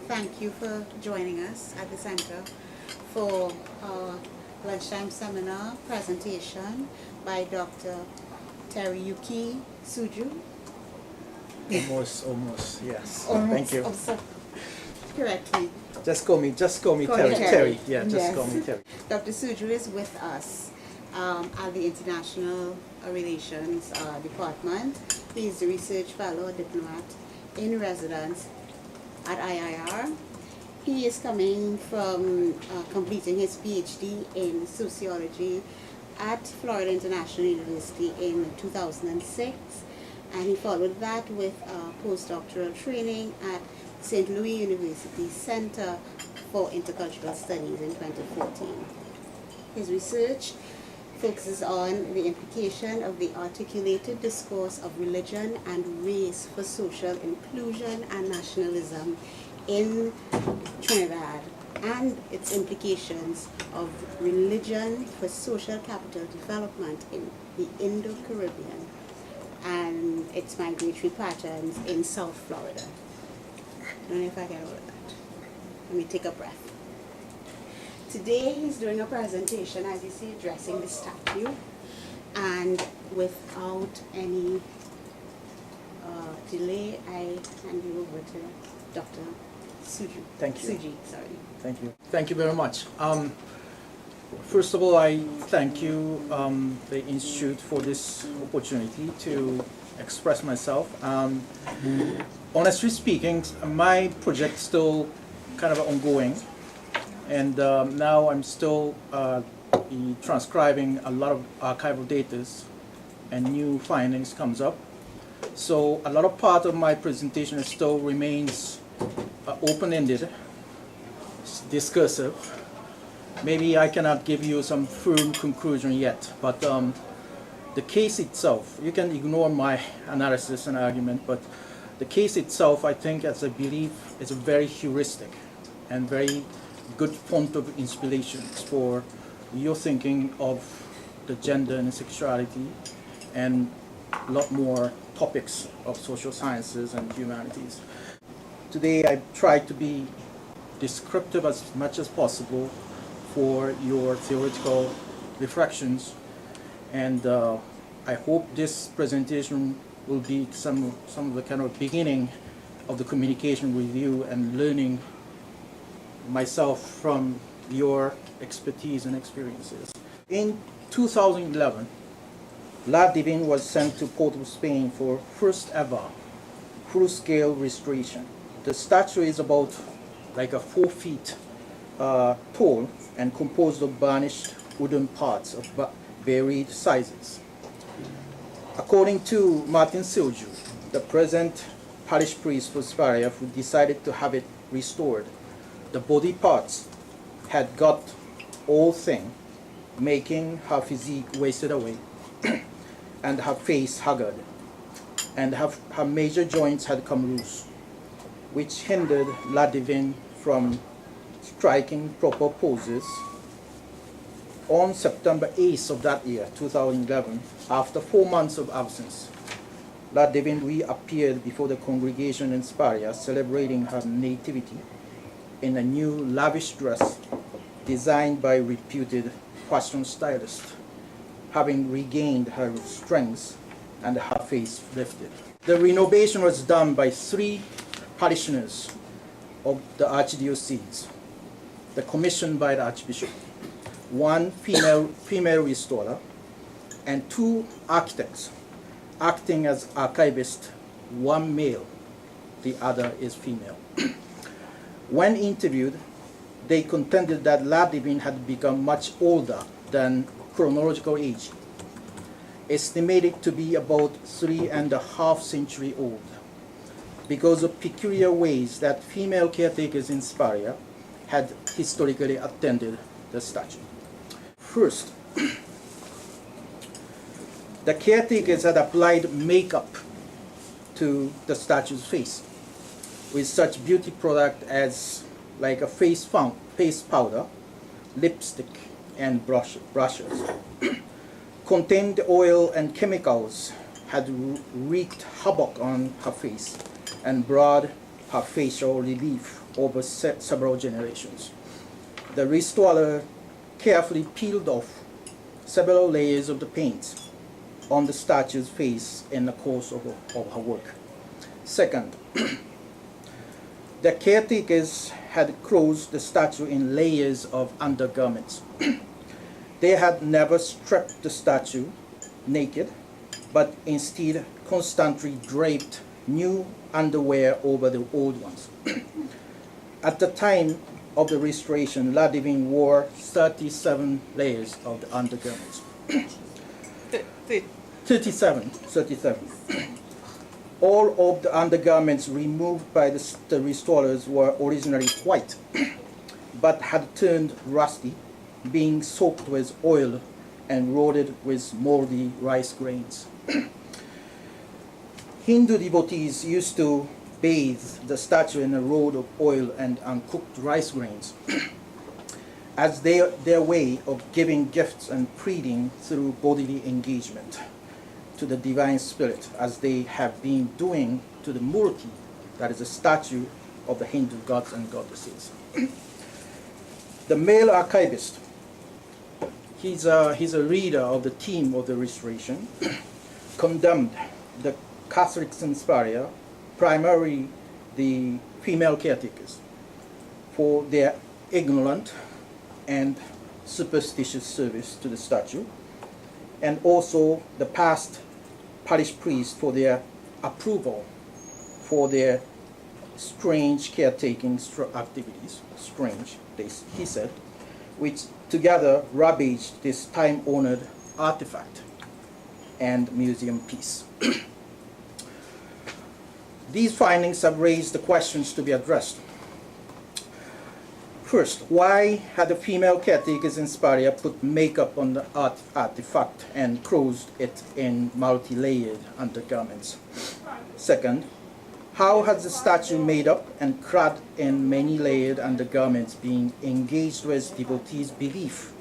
Thank you for joining us at the center for our lunchtime seminar presentation by Dr. Teruyuki Tsuji. Almost, yes. Almost, Thank you. also correctly. Just call me Terry. Terry. Terry. Yeah, just Yes. call me Terry. Dr. Tsuji is with us at the International Relations Department. He is the research fellow diplomat in residence at IIR. He is coming from completing his PhD in Sociology at Florida International University in 2006, and he followed that with postdoctoral training at St. Louis University Center for Intercultural Studies in 2014. His research focuses on the implication of the articulated discourse of religion and race for social inclusion and nationalism in Trinidad, and its implications of religion for social capital development in the Indo-Caribbean and its migratory patterns in South Florida. I don't know if I get all of that. Let me take a breath. Today he's doing a presentation, as you see, addressing the statue, and without any delay, I hand you over to Dr. Tsuji. Thank you. Tsuji, sorry. Thank you. Thank you very much. First of all, I thank you, the Institute, for this opportunity to express myself. Honestly speaking, my project is still kind of ongoing, and now I'm still transcribing a lot of archival data, and new findings comes up. So a lot of part of my presentation still remains open-ended, discursive. Maybe I cannot give you some firm conclusion yet, but the case itself, you can ignore my analysis and argument, but the case itself, I think, as I believe, is a very heuristic and very good font of inspiration for your thinking of the gender and sexuality and a lot more topics of social sciences and humanities. Today I try to be descriptive as much as possible for your theoretical reflections, and I hope this presentation will be some of the kind of beginning of the communication with you and learning myself from your expertise and experiences. In 2011, Divin was sent to Port of Spain for first ever full-scale restoration. The statue is about like a 4 feet tall and composed of varnished wooden parts of varied sizes. According to Martin Silju, the present parish priest for Siparia, who decided to have it restored, the body parts had got all thin, making her physique wasted away and her face haggard, and her major joints had come loose, which hindered Divin from striking proper poses. On September 8th of that year, 2011, after 4 months of absence, Divin reappeared before the congregation in Siparia, celebrating her nativity in a new lavish dress designed by reputed fashion stylist, having regained her strength and her face lifted. The renovation was done by 3 parishioners of the archdiocese, the commissioned by the archbishop, 1 female restorer, and 2 architects acting as archivist, 1 male, the other is female. When interviewed, they contended that Divin had become much older than chronological age, estimated to be about 3.5 centuries old, because of peculiar ways that female caretakers in Siparia had historically attended the statue. First, the caretakers had applied makeup to the statue's face with such beauty product as like a face powder, lipstick, and brushes. Contained oil and chemicals had wreaked havoc on her face and brought her facial relief over several generations. The restorer carefully peeled off several layers of the paint on the statue's face in the course of her work. Second, the caretakers had clothed the statue in layers of undergarments. They had never stripped the statue naked, but instead constantly draped new underwear over the old ones. At the time of the restoration, La Divine wore 37 layers of the undergarments. 37. All of the undergarments removed by the restorers were originally white, but had turned rusty, being soaked with oil and rolled with moldy rice grains. Hindu devotees used to bathe the statue in a road of oil and uncooked rice grains as their way of giving gifts and pleading through bodily engagement to the divine spirit, as they have been doing to the murti, that is a statue of the Hindu gods and goddesses. The male archivist, he's a leader of the team of the restoration, condemned the Catholics in Siparia, primarily the female caretakers, for their ignorant and superstitious service to the statue, and also the past parish priests for their approval for their strange caretaking activities, he said, which together ravaged this time-honored artifact and museum piece. These findings have raised the questions to be addressed. First, why had the female caretakers in Siparia put makeup on the artifact and clothed it in multi-layered undergarments? Second, how has the statue made up and clad in many layered undergarments been engaged with devotees' belief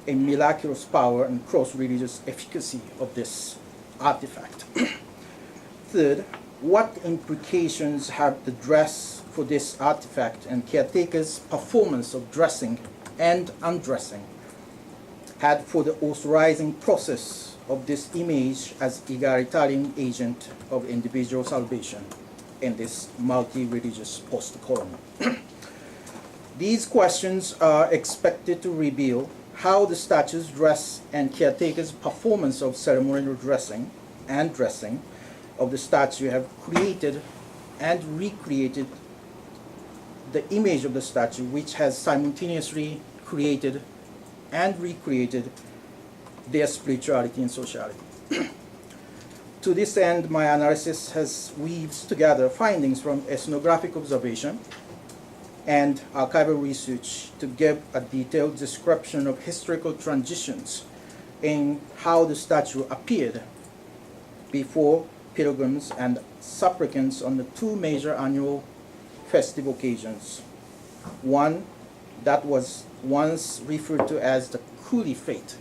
in miraculous power and cross-religious efficacy of this artifact? Third, what implications have the dress for this artifact and caretakers' performance of dressing and undressing had for the authorizing process of this image as egalitarian agent of individual salvation in this multi-religious post-colony? These questions are expected to reveal how the statue's dress and caretakers' performance of ceremonial dressing and dressing of the statue have created and recreated the image of the statue, which has simultaneously created and recreated their spirituality and sociality. To this end, my analysis has weaves together findings from ethnographic observation and archival research to give a detailed description of historical transitions in how the statue appeared before pilgrims and supplicants on the two major annual festive occasions. One that was once referred to as the Coolie Fete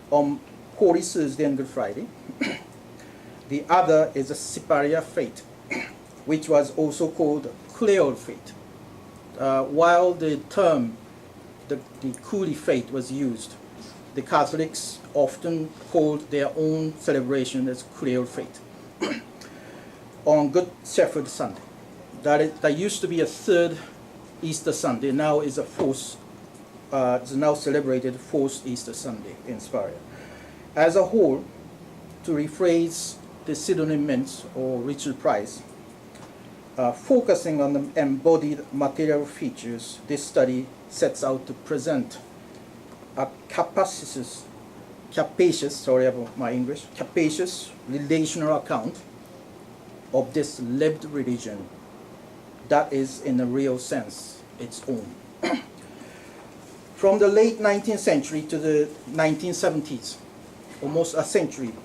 on Holy Thursday and Good Friday. The other is the Siparia Fete, which was also called Cleol Fete. While the term the Coolie Fete was used, the Catholics often called their own celebration as Cleol Fete. On Good Shepherd Sunday, that used to be a third Easter Sunday, now is a fourth, is now celebrated fourth Easter Sunday in Siparia. As a whole, to rephrase the pseudonymous or ritual price, focusing on the embodied material features, this study sets out to present a capacious relational account of this lived religion that is, in a real sense, its own. From the late 19th century to the 1970s, almost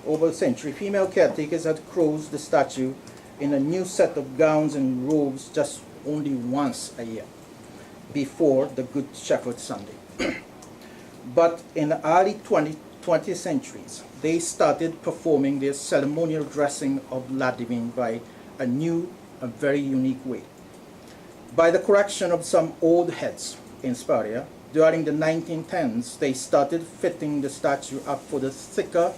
over a century, female caretakers had clothed the statue in a new set of gowns and robes just only once a year, before the Good Shepherd Sunday. But in the early 20th centuries, they started performing their ceremonial dressing of La Divine by a very unique way. By the correction of some old heads in Siparia, during the 1910s, they started fitting the statue up for the thicker,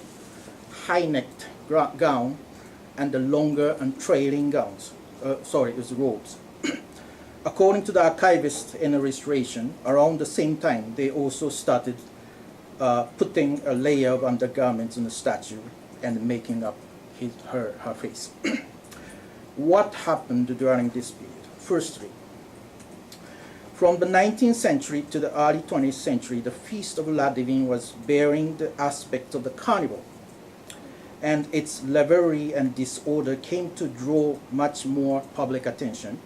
high-necked gown and the longer and trailing gowns. It was robes. According to the archivist in the restoration, around the same time, they also started putting a layer of undergarments on the statue and making up her face. What happened during this period? Firstly, from the 19th century to the early 20th century, the Feast of La Divine was bearing the aspect of the carnival, and its revelry and disorder came to draw much more public attention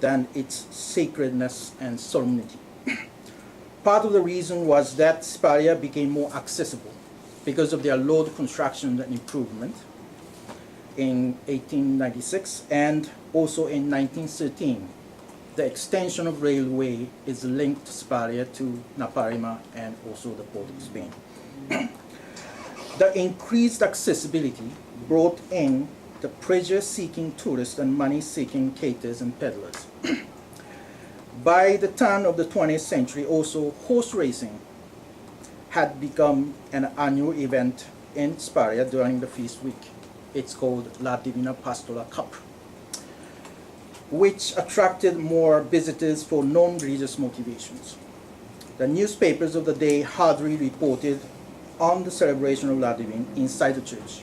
than its sacredness and solemnity. Part of the reason was that Siparia became more accessible because of their road construction and improvement in 1896, and also in 1913. The extension of railway is linked Siparia to Naparima and also the port of Spain. The increased accessibility brought in the pleasure-seeking tourists and money-seeking caterers and peddlers. By the turn of the 20th century, also horse racing had become an annual event in Siparia during the feast week. It's called La Divina Pastora Cup, which attracted more visitors for non-religious motivations. The newspapers of the day hardly reported on the celebration of La Divine inside the church,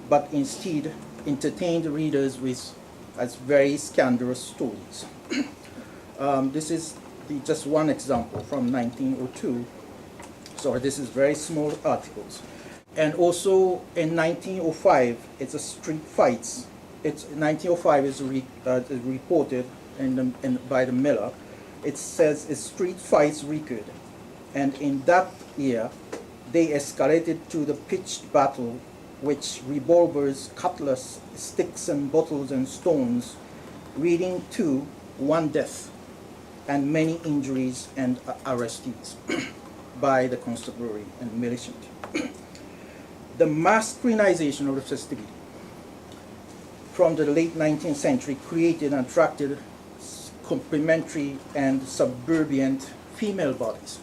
but instead entertained readers with very scandalous stories. This is just one example from 1902. So this is very small articles. And also in 1905, it's a street fights. 1905 is reported by the Miller. It says it's street fights record, and in that year they escalated to the pitched battle, which revolvers, cutlass, sticks and bottles and stones, leading to one death and many injuries and arrestees by the constabulary and militant. The masculinization of the festivity from the late 19th century created and attracted complementary and subservient female bodies.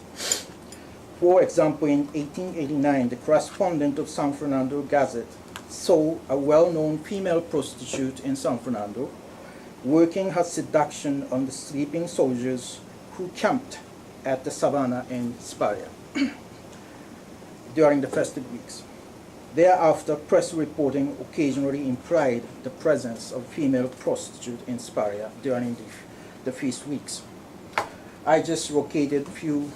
For example, in 1889, the correspondent of San Fernando Gazette saw a well-known female prostitute in San Fernando working her seduction on the sleeping soldiers who camped at the savannah in Siparia during the festive weeks. Thereafter, press reporting occasionally implied the presence of female prostitute in Siparia during the feast weeks. I just located a few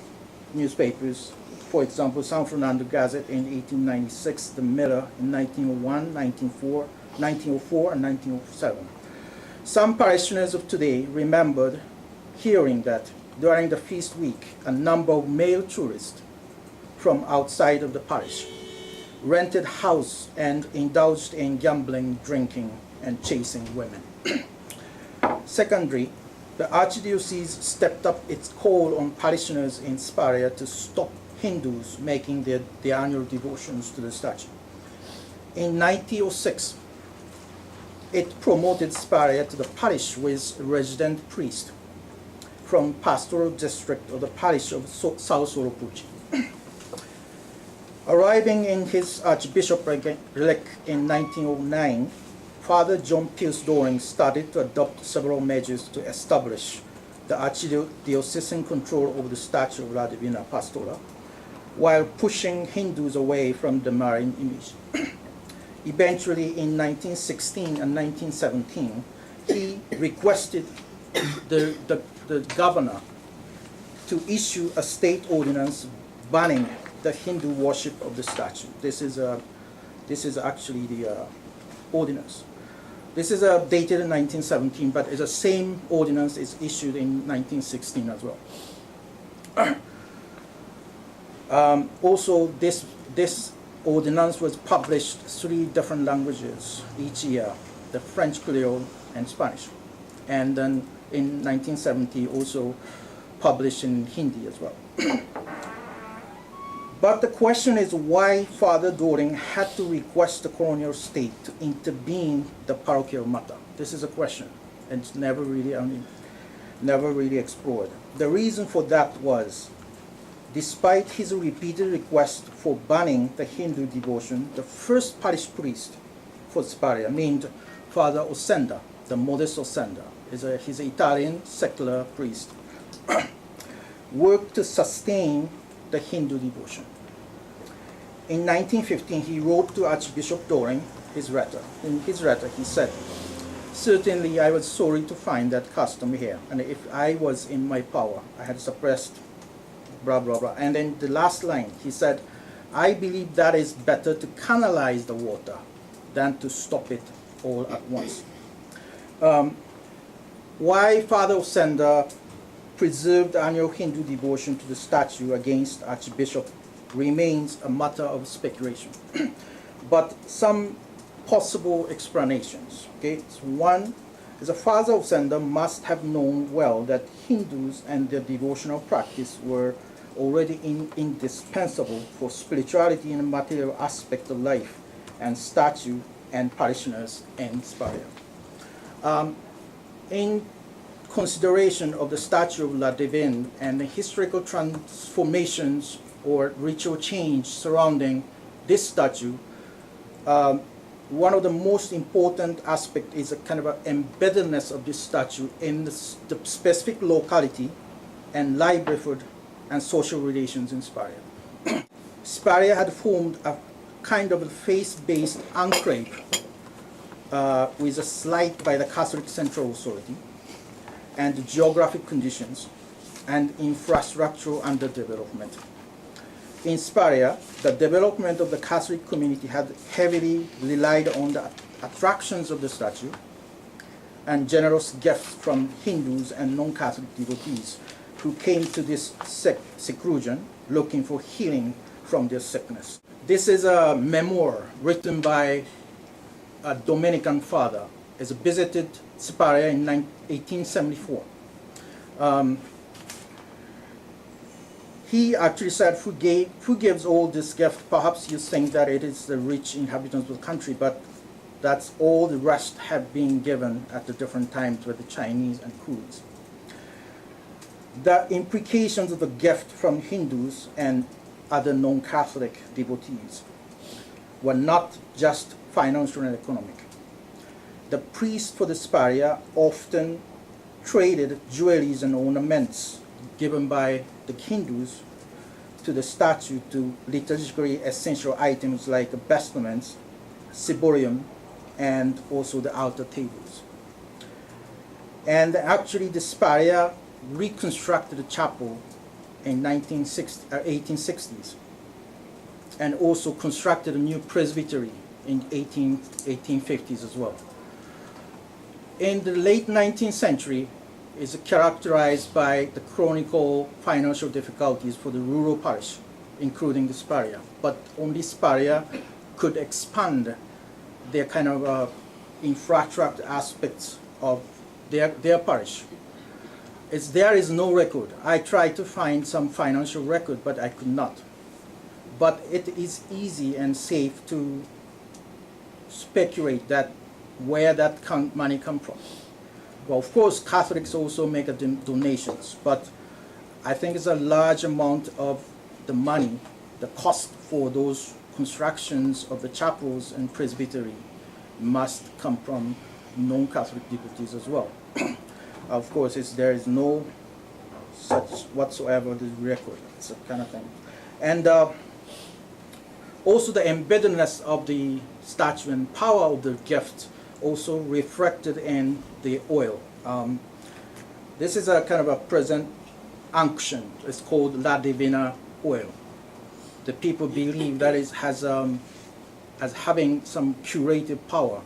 newspapers. For example, San Fernando Gazette in 1896, the Miller in 1901, 1904, and 1907. Some parishioners of today remembered hearing that during the feast week, a number of male tourists from outside of the parish rented house and indulged in gambling, drinking, and chasing women. Secondly, the Archdiocese stepped up its call on parishioners in Siparia to stop Hindus making their annual devotions to the statue. In 1906, it promoted Siparia to the parish with a resident priest from pastoral district of the parish of South Soropuchi. Arriving in his archbishopric in 1909, Father John Pius Doring started to adopt several measures to establish the archdiocesan control over the statue of La Divina Pastora, while pushing Hindus away from the marine image. Eventually, in 1916 and 1917, he requested the governor to issue a state ordinance banning the Hindu worship of the statue. This is actually the ordinance. This is dated in 1917, but it's the same ordinance is issued in 1916 as well. Also, this ordinance was published 3 different languages each year: the French Creole and Spanish, and then in 1970 also published in Hindi as well. But the question is why Father Doring had to request the colonial state to intervene the parochial matter. This is a question, and it's never really never really explored. The reason for that was, despite his repeated request for banning the Hindu devotion, the first parish priest for Siparia, named Father Osenda, the modest Osenda, he's an Italian secular priest, worked to sustain the Hindu devotion. In 1915, he wrote to Archbishop Doring his letter. In his letter, he said, "Certainly I was sorry to find that custom here, and if I was in my power, I had suppressed blah, blah, blah." And then the last line, he said, "I believe that is better to canalize the water than to stop it all at once." Why Father Osenda preserved annual Hindu devotion to the statue against Archbishop remains a matter of speculation. But some possible explanations. Okay, so one is the Father Osenda must have known well that Hindus and their devotional practice were already indispensable for spirituality in the material aspect of life and statue and parishioners in Siparia. In consideration of the statue of La Divin and the historical transformations or ritual change surrounding this statue, one of the most important aspects is a kind of an embeddedness of this statue in the specific locality and livelihood and social relations in Siparia. Siparia had formed a kind of a faith-based enclave with a slight by the Catholic Central Authority, and the geographic conditions and infrastructural underdevelopment. In Siparia, the development of the Catholic community had heavily relied on the attractions of the statue and generous gifts from Hindus and non-Catholic devotees who came to this seclusion looking for healing from their sickness. This is a memoir written by a Dominican father. He visited Siparia in 1874. He actually said, who gives all this gift? Perhaps you think that it is the rich inhabitants of the country, but that's all the rest have been given at the different times with the Chinese and Coolies. The implications of the gift from Hindus and other non-Catholic devotees were not just financial and economic. The priests for the Siparia often traded jewelries and ornaments given by the Hindus to the statue to liturgically essential items like vestments, ciborium, and also the altar tables. And actually the Siparia reconstructed the chapel in 1860s and also constructed a new presbytery in 1850s as well. In the late 19th century, is characterized by the chronicle financial difficulties for the rural parish, including the Siparia. But only Siparia could expand their kind of infrastructure aspects of their parish. There is no record. I tried to find some financial record, but I could not. But it is easy and safe to speculate that where that money comes from. Well, of course, Catholics also make donations, but I think it's a large amount of the money, the cost for those constructions of the chapels and presbytery must come from non-Catholic devotees as well. Of course, there is no such whatsoever the record. It's a kind of thing. And also the embeddedness of the statue and power of the gift also reflected in the oil. This is a kind of a present unction. It's called La Divina oil. The people believe that it has as having some curative power.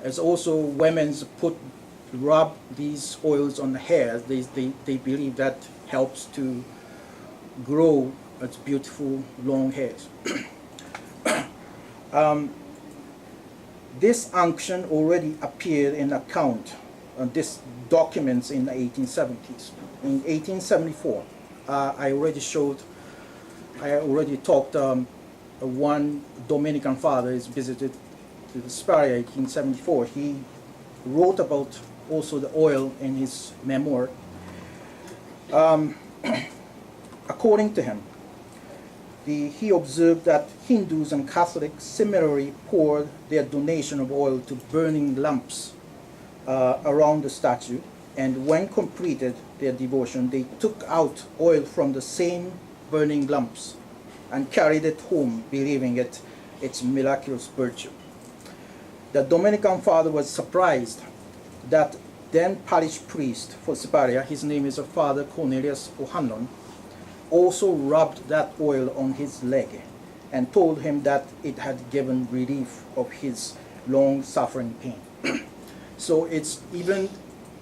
As also women rub these oils on the hair. They believe that helps to grow its beautiful long hairs. This unction already appeared in account on this documents in the 1870s. In 1874, I already talked. One Dominican father is visited to the Siparia in 1874. He wrote about also the oil in his memoir. According to him, he observed that Hindus and Catholics similarly poured their donation of oil to burning lamps around the statue, and when completed their devotion, they took out oil from the same burning lamps and carried it home, believing its miraculous virtue. The Dominican father was surprised that then parish priest for Siparia, his name is Father Cornelius O'Hanlon, also rubbed that oil on his leg and told him that it had given relief of his long-suffering pain. So it's even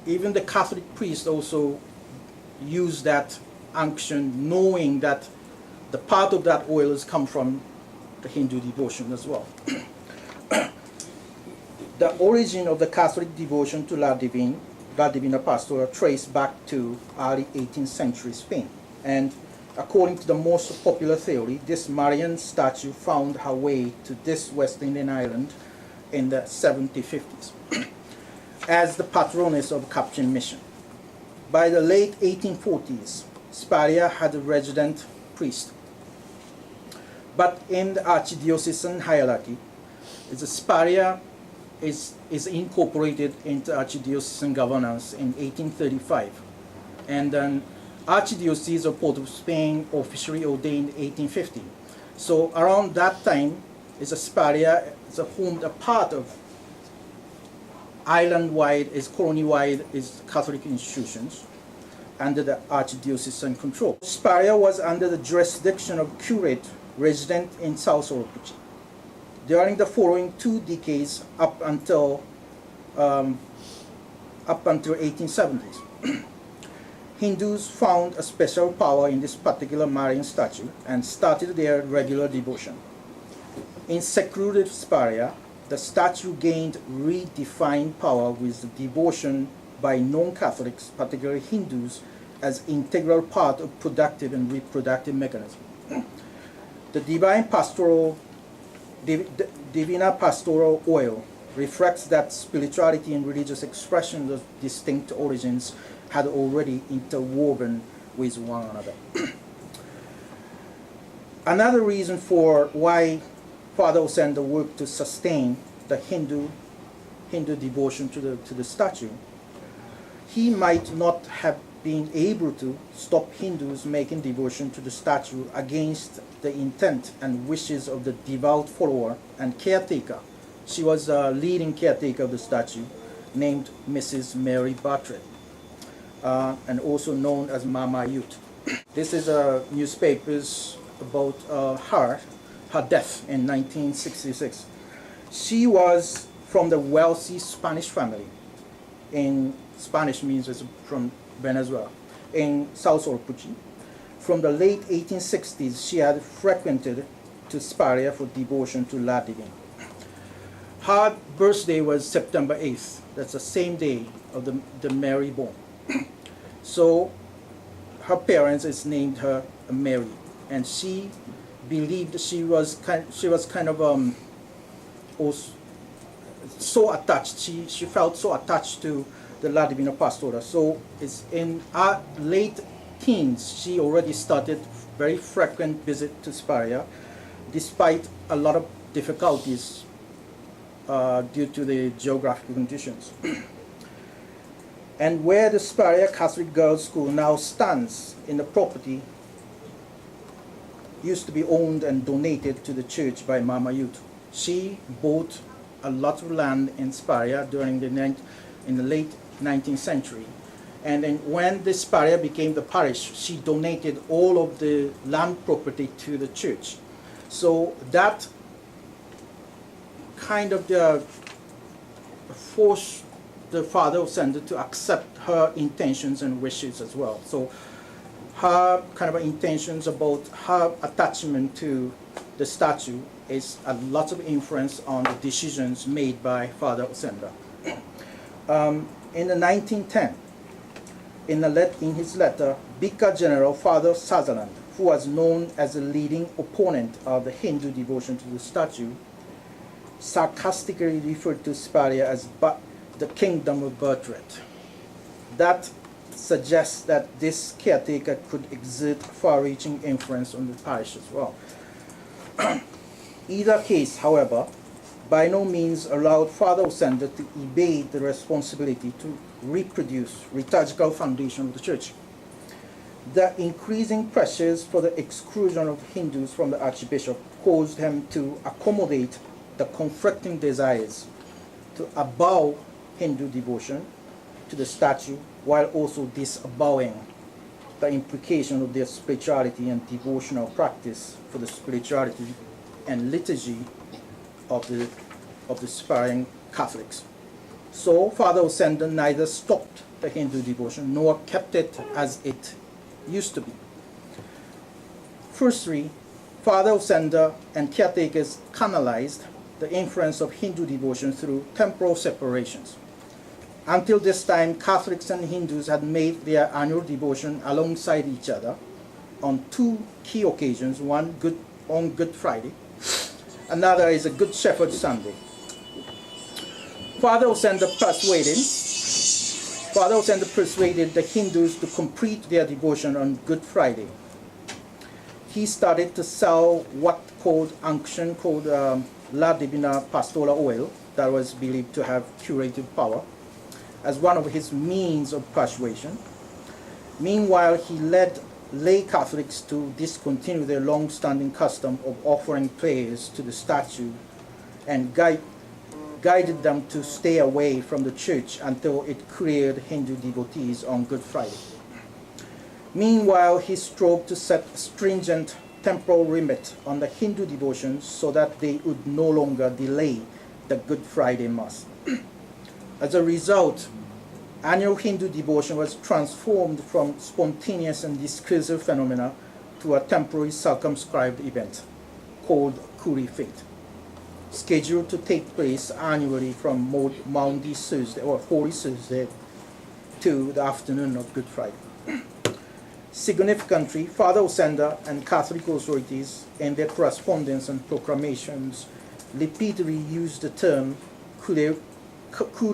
the Catholic priest also used that unction, knowing that the part of that oil has come from the Hindu devotion as well. The origin of the Catholic devotion to La Divina Pastora traced back to early 18th century Spain. And according to the most popular theory, this Marian statue found her way to this West Indian island in the 1750s as the patroness of Capuchin mission. By the late 1840s, Siparia had a resident priest. But in the archdiocesan hierarchy, the Siparia is incorporated into archdiocesan governance in 1835. And then Archdiocese of Port of Spain officially ordained 1850. So around that time, Siparia is a part of island-wide, colony-wide Catholic institutions under the archdiocesan control. Siparia was under the jurisdiction of curate resident in South Oropuchi. During the following 2 decades up until 1870s, Hindus found a special power in this particular Marian statue and started their regular devotion. In secluded Siparia, the statue gained redefined power with the devotion by non-Catholics, particularly Hindus, as integral part of productive and reproductive mechanism. The Divina Pastoral oil reflects that spirituality and religious expression of distinct origins had already interwoven with one another. Another reason for why Father Osenda worked to sustain the Hindu devotion to the statue, he might not have been able to stop Hindus making devotion to the statue against the intent and wishes of the devout follower and caretaker. She was a leading caretaker of the statue, named Mrs. Mary Bartlett, and also known as Mama Youth. This is newspapers about her death in 1966. She was from the wealthy Spanish family. In Spanish means it's from Venezuela, in South Oropuchi. From the late 1860s, she had frequented to Siparia for devotion to La Divin. Her birthday was September 8th. That's the same day of the Mary born. So her parents named her Mary, and she believed she was kind of also so attached. She felt so attached to the La Divina Pastora. So it's in her late teens, she already started very frequent visit to Siparia, despite a lot of difficulties due to the geographical conditions. And where the Siparia Catholic Girls' School now stands in the property used to be owned and donated to the church by Mama Youth. She bought a lot of land in Siparia in the late 19th century. And then when the Siparia became the parish, she donated all of the land property to the church. So that kind of forced the Father Osenda to accept her intentions and wishes as well. So her kind of intentions about her attachment to the statue is a lot of influence on the decisions made by Father Osenda. In the 1910, in his letter, Vicar General Father Sutherland, who was known as a leading opponent of the Hindu devotion to the statue, sarcastically referred to Siparia as the kingdom of birthright. That suggests that this caretaker could exert far-reaching influence on the parish as well. Either case, however, by no means allowed Father Osenda to evade the responsibility to reproduce liturgical foundation of the church. The increasing pressures for the exclusion of Hindus from the Archbishop caused him to accommodate the conflicting desires to avow Hindu devotion to the statue while also disavowing the implication of their spirituality and devotional practice for the spirituality and liturgy of the Siparian Catholics. So Father Osenda neither stopped the Hindu devotion nor kept it as it used to be. Firstly, Father Osenda and caretakers canalized the influence of Hindu devotion through temporal separations. Until this time, Catholics and Hindus had made their annual devotion alongside each other on two key occasions, one on Good Friday, another is a Good Shepherd Sunday. Father Osenda persuaded the Hindus to complete their devotion on Good Friday. He started to sell what called unction, called La Divina Pastora oil, that was believed to have curative power, as one of his means of persuasion. Meanwhile, he led lay Catholics to discontinue their long-standing custom of offering prayers to the statue and guided them to stay away from the church until it cleared Hindu devotees on Good Friday. Meanwhile, he strove to set stringent temporal limit on the Hindu devotions so that they would no longer delay the Good Friday Mass. As a result, annual Hindu devotion was transformed from spontaneous and discursive phenomena to a temporary circumscribed event called Kuri Fete, scheduled to take place annually from Maundy Thursday or Holy Thursday to the afternoon of Good Friday. Significantly, Father Osenda and Catholic authorities in their correspondence and proclamations repeatedly used the term Kuri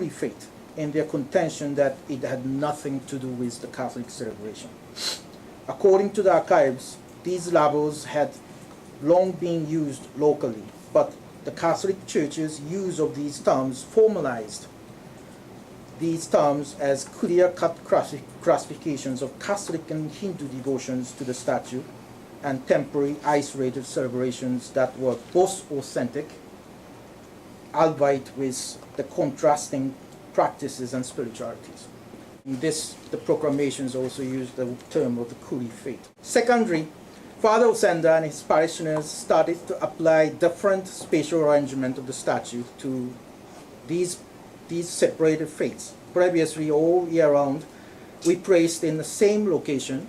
Fete in their contention that it had nothing to do with the Catholic celebration. According to the archives, these labels had long been used locally, but the Catholic Church's use of these terms formalized these terms as clear-cut classifications of Catholic and Hindu devotions to the statue and temporary isolated celebrations that were both authentic, albeit with the contrasting practices and spiritualities. In this, the proclamations also used the term of the Kuri Fete. Secondly, Father Osenda and his parishioners started to apply different spatial arrangement of the statue to these separated faiths. Previously, all year round, we placed in the same location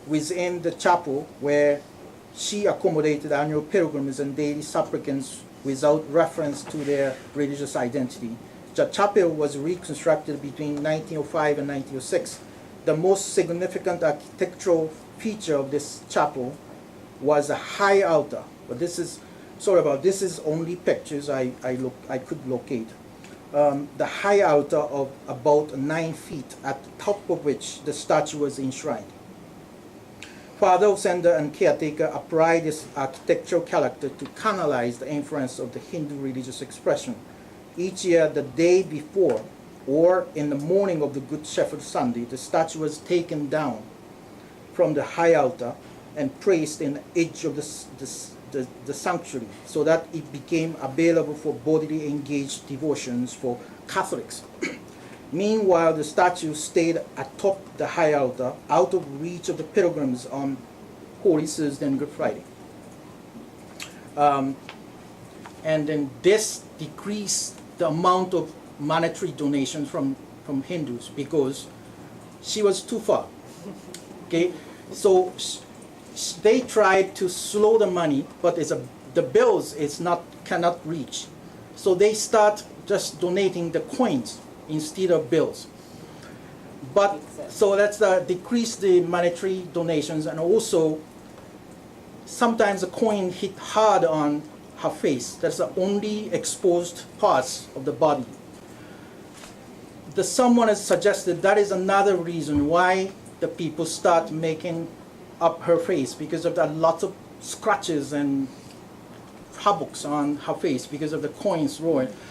within the chapel where she accommodated annual pilgrims and daily supplicants without reference to their religious identity. The chapel was reconstructed between 1905 and 1906. The most significant architectural feature of this chapel was a high altar. But this is only pictures I could locate. The high altar of about 9 feet, at the top of which the statue was enshrined. Father Osenda and caretaker applied this architectural character to canalize the influence of the Hindu religious expression. Each year, the day before or in the morning of the Good Shepherd Sunday, the statue was taken down from the high altar and placed in the edge of the sanctuary so that it became available for bodily engaged devotions for Catholics. Meanwhile, the statue stayed atop the high altar, out of reach of the pilgrims on Holy Thursday and Good Friday. And then this decreased the amount of monetary donations from Hindus because she was too far. Okay, so they tried to slow the money, but the bills cannot reach. So they start just donating the coins instead of bills. But so that's decrease the monetary donations, and also sometimes the coin hit hard on her face. That's the only exposed parts of the body. Someone has suggested that is another reason why the people start making up her face, because of the lots of scratches and havocs on her face because of the coins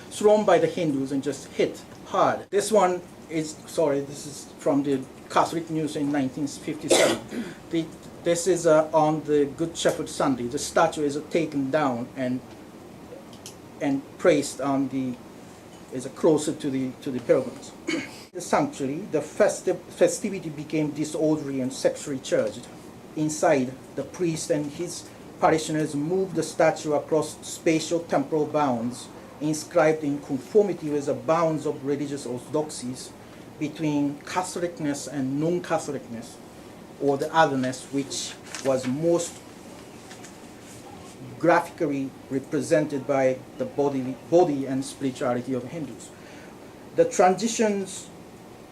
thrown by the Hindus and just hit hard. This one is, this is from the Catholic News in 1957. This is on the Good Shepherd Sunday. The statue is taken down and placed on closer to the pilgrims. The sanctuary, the festivity became disorderly and sexually charged. Inside, the priest and his parishioners moved the statue across spatial temporal bounds inscribed in conformity with the bounds of religious orthodoxies between Catholicness and non-Catholicness, or the otherness, which was most graphically represented by the body and spirituality of Hindus. The transitions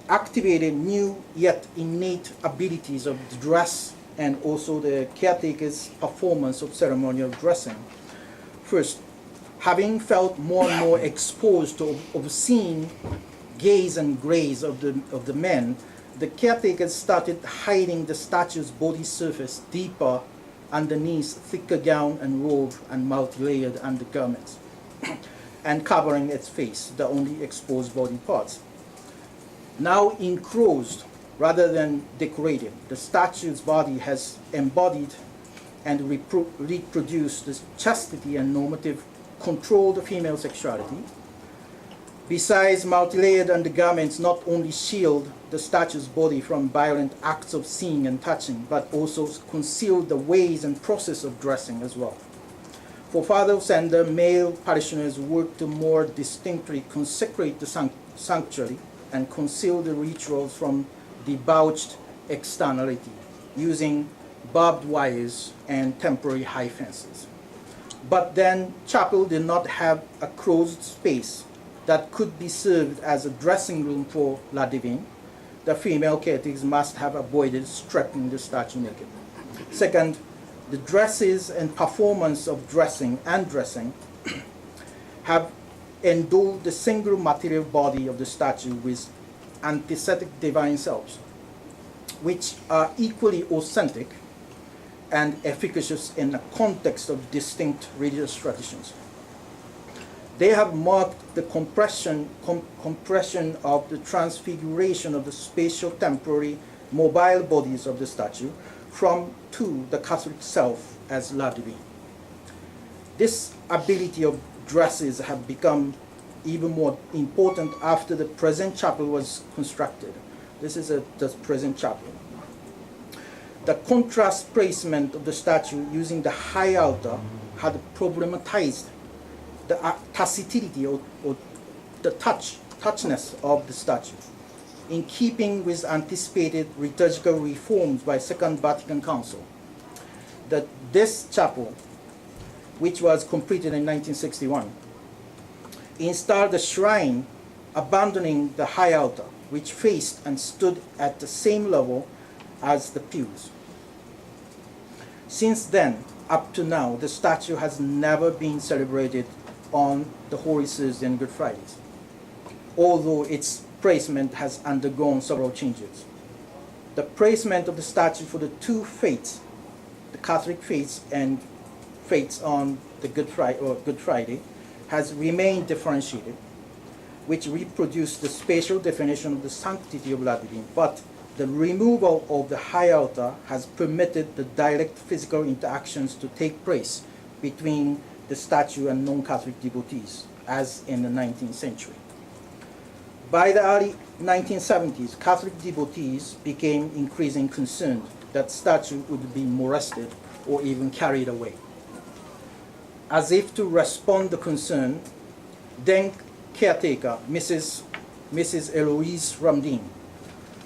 activated new yet innate abilities of dress and also the caretakers' performance of ceremonial dressing. First, having felt more and more exposed to obscene gaze and graze of the men, the caretakers started hiding the statue's body surface deeper underneath thicker gown and robe and multi-layered undergarments, and covering its face, the only exposed body parts. Now enclosed rather than decorated, the statue's body has embodied and reproduced the chastity and normative controlled female sexuality. Besides, multi-layered undergarments not only shield the statue's body from violent acts of seeing and touching, but also conceal the ways and process of dressing as well. For fathers and the male parishioners worked to more distinctly consecrate the sanctuary and conceal the rituals from debauched externality, using barbed wires and temporary high fences. But then, chapel did not have a closed space that could be served as a dressing room for La Divine. The female caretakers must have avoided stripping the statue naked. Second, the dresses and performance of dressing have endowed the single material body of the statue with antithetic divine selves, which are equally authentic and efficacious in the context of distinct religious traditions. They have marked the compression of the transfiguration of the spatial temporary mobile bodies of the statue to the Catholic self as La Divine. This ability of dresses have become even more important after the present chapel was constructed. This is the present chapel. The contrast placement of the statue using the high altar had problematized the tacitity or the touchness of the statue, in keeping with anticipated liturgical reforms by Second Vatican Council. This chapel, which was completed in 1961, installed a shrine abandoning the high altar, which faced and stood at the same level as the pews. Since then, up to now, the statue has never been celebrated on the Holy Thursday and Good Fridays, although its placement has undergone several changes. The placement of the statue for the two faiths, the Catholic faiths and faiths on the Good Friday, has remained differentiated, which reproduce the spatial definition of the sanctity of La Divine, but the removal of the high altar has permitted the direct physical interactions to take place between the statue and non-Catholic devotees, as in the 19th century. By the early 1970s, Catholic devotees became increasingly concerned that statue would be molested or even carried away. As if to respond to concern, then caretaker, Mrs. Eloise Ramdin,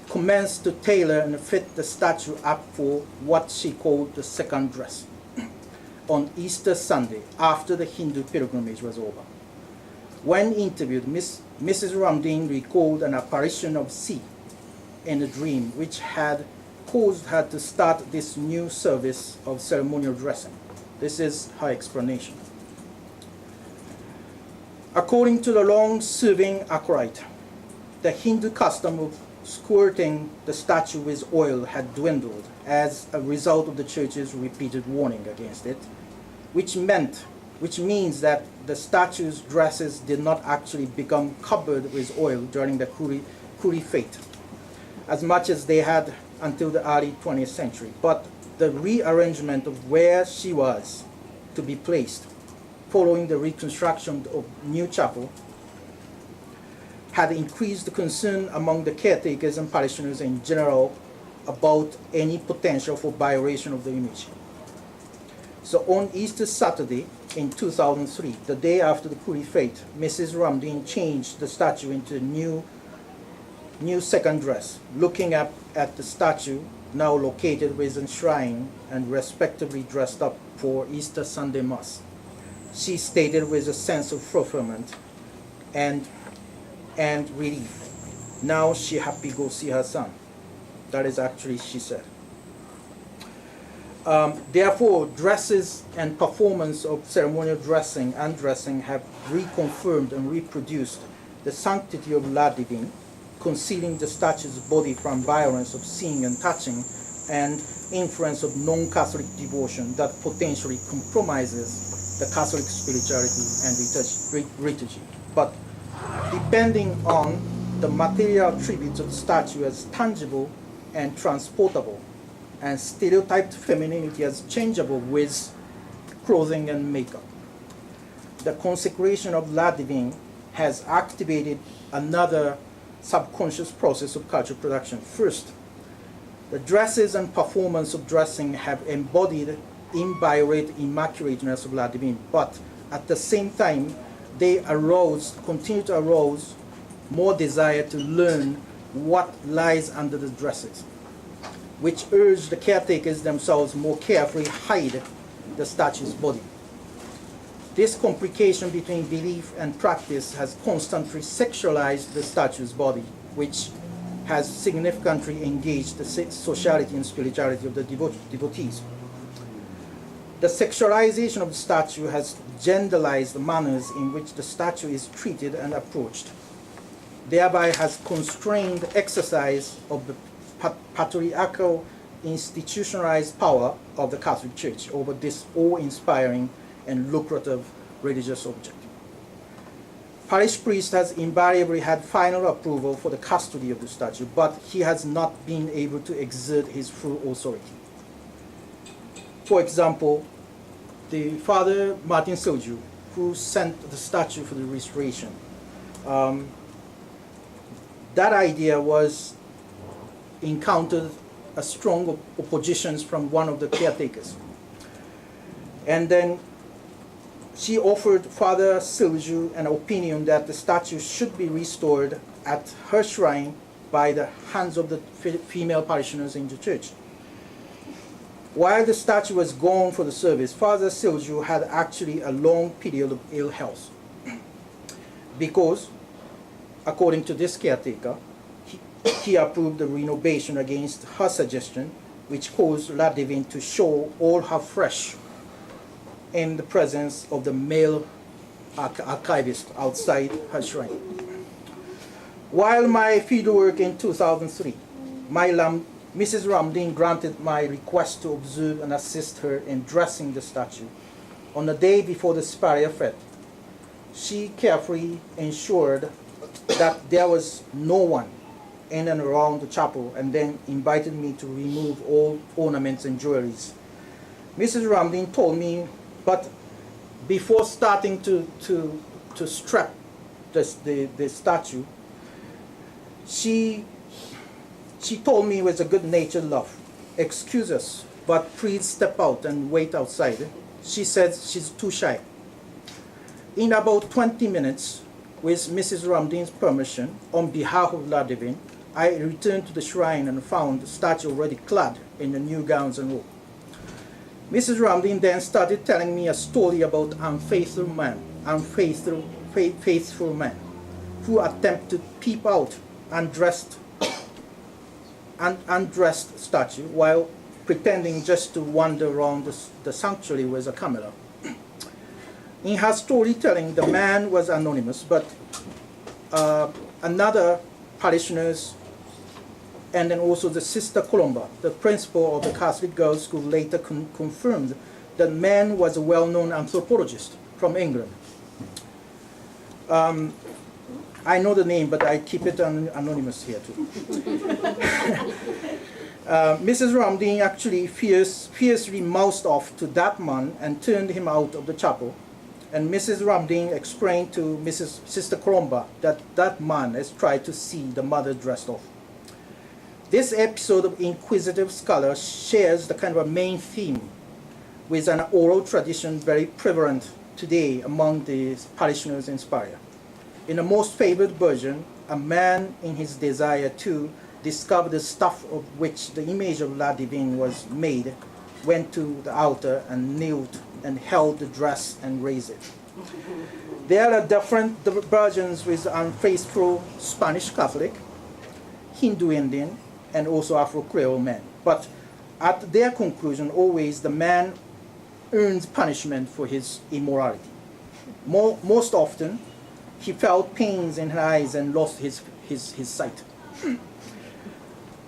commenced to tailor and fit the statue up for what she called the second dress on Easter Sunday after the Hindu pilgrimage was over. When interviewed, Mrs. Ramdin recalled an apparition of C in a dream which had caused her to start this new service of ceremonial dressing. This is her explanation. According to the long-serving anchorite, the Hindu custom of squirting the statue with oil had dwindled as a result of the church's repeated warning against it, which means that the statue's dresses did not actually become covered with oil during the Kuri fete, as much as they had until the early 20th century. But the rearrangement of where she was to be placed following the reconstruction of new chapel had increased the concern among the caretakers and parishioners in general about any potential for violation of the image. So on Easter Saturday in 2003, the day after the Kuri fete, Mrs. Ramdin changed the statue into a new second dress, looking up at the statue now located within shrine and respectively dressed up for Easter Sunday Mass. She stated with a sense of fulfillment and relief. Now she happy go see her son. That is actually she said. Therefore, dresses and performance of ceremonial dressing and undressing have reconfirmed and reproduced the sanctity of La Divine, concealing the statue's body from violence of seeing and touching and influence of non-Catholic devotion that potentially compromises the Catholic spirituality and liturgy. But depending on the material attributes of the statue as tangible and transportable, and stereotyped femininity as changeable with clothing and makeup, the consecration of La Divine has activated another subconscious process of cultural production. First, the dresses and performance of dressing have embodied inviolate immaculateness of La Divine, but at the same time, they continue to arouse more desire to learn what lies under the dresses, which urge the caretakers themselves more carefully hide the statue's body. This complication between belief and practice has constantly sexualized the statue's body, which has significantly engaged the sociality and spirituality of the devotees. The sexualization of the statue has genderized the manners in which the statue is treated and approached, thereby has constrained the exercise of the patriarchal institutionalized power of the Catholic Church over this awe-inspiring and lucrative religious object. Parish priest has invariably had final approval for the custody of the statue, but he has not been able to exert his full authority. For example, the Father Martin Soju, who sent the statue for the restoration, that idea was encountered a strong opposition from one of the caretakers. And then she offered Father Silju an opinion that the statue should be restored at her shrine by the hands of the female parishioners in the church. While the statue was gone for the service, Father Silju had actually a long period of ill health because, according to this caretaker, he approved the renovation against her suggestion, which caused La Divine to show all her flesh in the presence of the male archivist outside her shrine. While my fieldwork in 2003, Mrs. Ramdin granted my request to observe and assist her in dressing the statue. On the day before the Siparia fete, she carefully ensured that there was no one in and around the chapel, and then invited me to remove all ornaments and jewelries. Mrs. Ramdin told me, but before starting to strap the statue, she told me with a good-natured laugh, "Excuse us, but please step out and wait outside." She said she's too shy. In about 20 minutes, with Mrs. Ramdin's permission, on behalf of La Divine, I returned to the shrine and found the statue already clad in the new gowns and robe. Mrs. Ramdin then started telling me a story about faithful man who attempt to peep out undressed statue while pretending just to wander around the sanctuary with a camera. In her storytelling, the man was anonymous, but another parishioners, and then also the Sister Colomba, the principal of the Catholic Girls' School, later confirmed that man was a well-known anthropologist from England. I know the name, but I keep it anonymous here too. Mrs. Ramdin actually fiercely mouthed off to that man and turned him out of the chapel. And Mrs. Ramdin explained to Sister Colomba that that man has tried to see the mother dressed off. This episode of Inquisitive Scholar shares the kind of a main theme with an oral tradition very prevalent today among the parishioners in Siparia. In the most favored version, a man in his desire to discover the stuff of which the image of La Divine was made went to the altar and knelt and held the dress and raised it. There are different versions with unfaithful Spanish Catholic, Hindu Indian, and also Afro-Creole men. But at their conclusion, always the man earns punishment for his immorality. Most often, he felt pains in her eyes and lost his sight.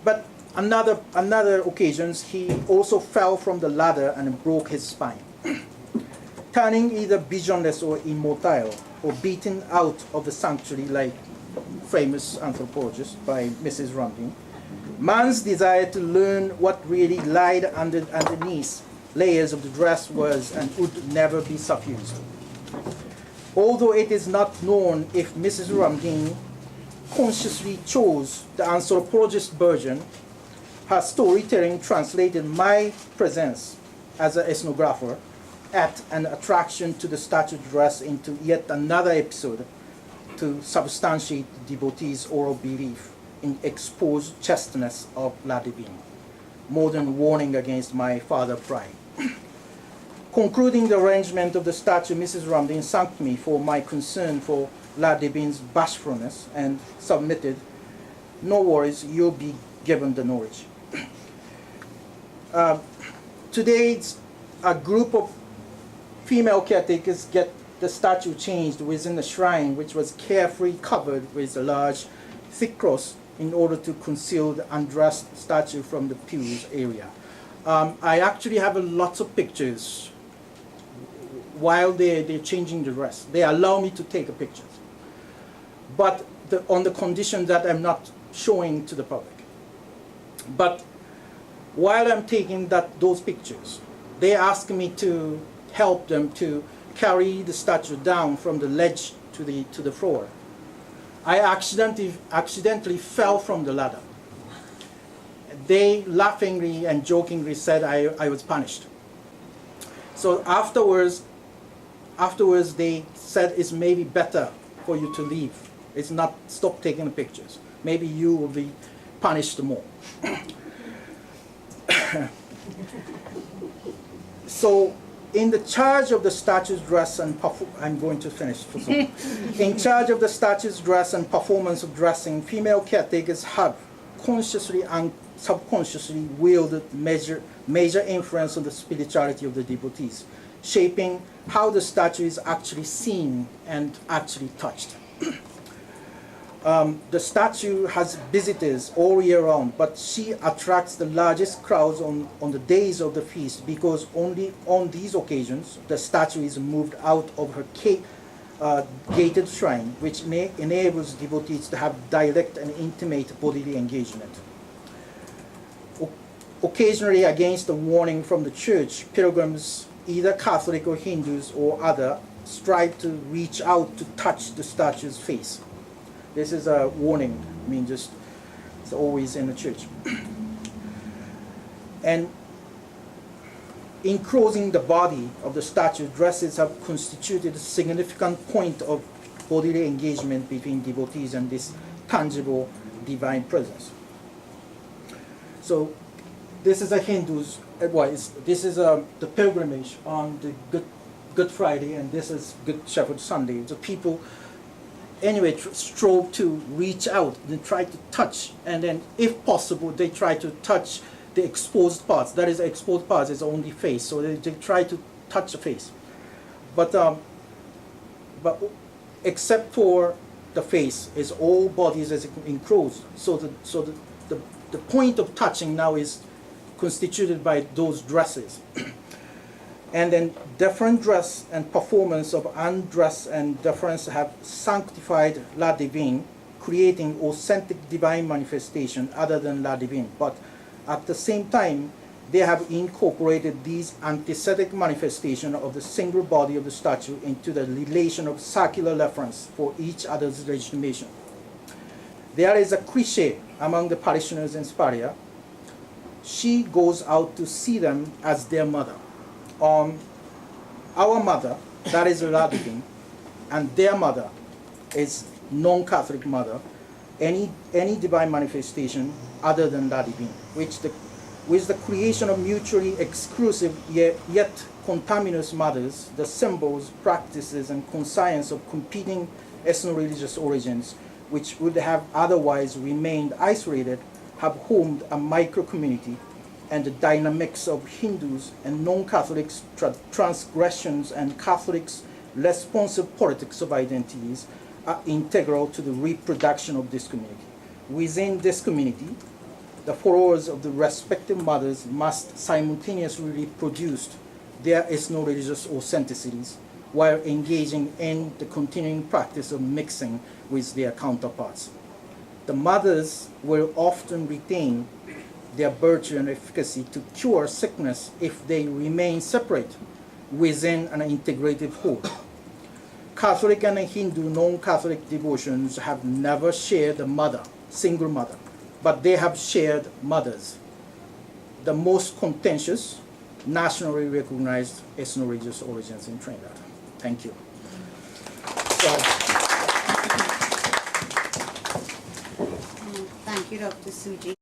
But another occasions, he also fell from the ladder and broke his spine. Turning either visionless or immortal, or beaten out of the sanctuary like famous anthropologist by Mrs. Ramdin, man's desire to learn what really lied underneath layers of the dress was and would never be suffused. Although it is not known if Mrs. Ramdin consciously chose the anthropologist version, her storytelling translated my presence as an ethnographer at an attraction to the statue dress into yet another episode to substantiate the devotees' oral belief in exposed chastness of La Divine, more than warning against my father pride. Concluding the arrangement of the statue, Mrs. Ramdin thanked me for my concern for La Divine's bashfulness and submitted, "No worries, you'll be given the knowledge." Today, a group of female caretakers get the statue changed within the shrine, which was carefully covered with a large, thick cross in order to conceal the undressed statue from the pews area. I actually have lots of pictures while they're changing the dress. They allow me to take pictures, but on the condition that I'm not showing to the public. But while I'm taking those pictures, they ask me to help them to carry the statue down from the ledge to the floor. I accidentally fell from the ladder. They laughingly and jokingly said I was punished. So afterwards they said it's maybe better for you to leave. It's not stop taking the pictures. Maybe you will be punished more. So in the charge of the statue's dress and I'm going to finish for some. In charge of the statue's dress and performance of dressing, female caretakers have consciously and subconsciously wielded major influence on the spirituality of the devotees, shaping how the statue is actually seen and actually touched. The statue has visitors all year round, but she attracts the largest crowds on the days of the feast because only on these occasions the statue is moved out of her gated shrine, which enables devotees to have direct and intimate bodily engagement. Occasionally, against the warning from the church, pilgrims, either Catholic or Hindus or other, strive to reach out to touch the statue's face. This is a warning. I mean, just it's always in the church. And enclosing the body of the statue, dresses have constituted a significant point of bodily engagement between devotees and this tangible divine presence. So this is a Hindu's advice. This is the pilgrimage on the Good Friday, and this is Good Shepherd Sunday. The people anyway strove to reach out and try to touch, and then if possible they try to touch the exposed parts. That is, exposed parts is only face, so they try to touch the face. But but except for the face, is all bodies is enclosed. So the point of touching now is constituted by those dresses. And then different dress and performance of undress and difference have sanctified La Divine, creating authentic divine manifestation other than La Divine. But at the same time, they have incorporated these antithetical manifestations of the single body of the statue into the relation of circular reference for each other's legitimation. There is a cliche among the parishioners in Siparia. She goes out to see them as their mother. Our mother, that is La Divine, and their mother is non-Catholic mother, any divine manifestation other than La Divine, with the creation of mutually exclusive yet contaminous mothers, the symbols, practices, and conscience of competing ethno-religious origins, which would have otherwise remained isolated, have formed a micro-community, and the dynamics of Hindus and non-Catholics' transgressions and Catholics' responsive politics of identities are integral to the reproduction of this community. Within this community, the followers of the respective mothers must simultaneously reproduce their ethno-religious authenticities while engaging in the continuing practice of mixing with their counterparts. The mothers will often retain their virtue and efficacy to cure sickness if they remain separate within an integrated whole. Catholic and Hindu non-Catholic devotions have never shared a mother, single mother, but they have shared mothers, the most contentious, nationally recognized ethno-religious origins in Trinidad. Thank you. Thank you, Dr. Tsuji.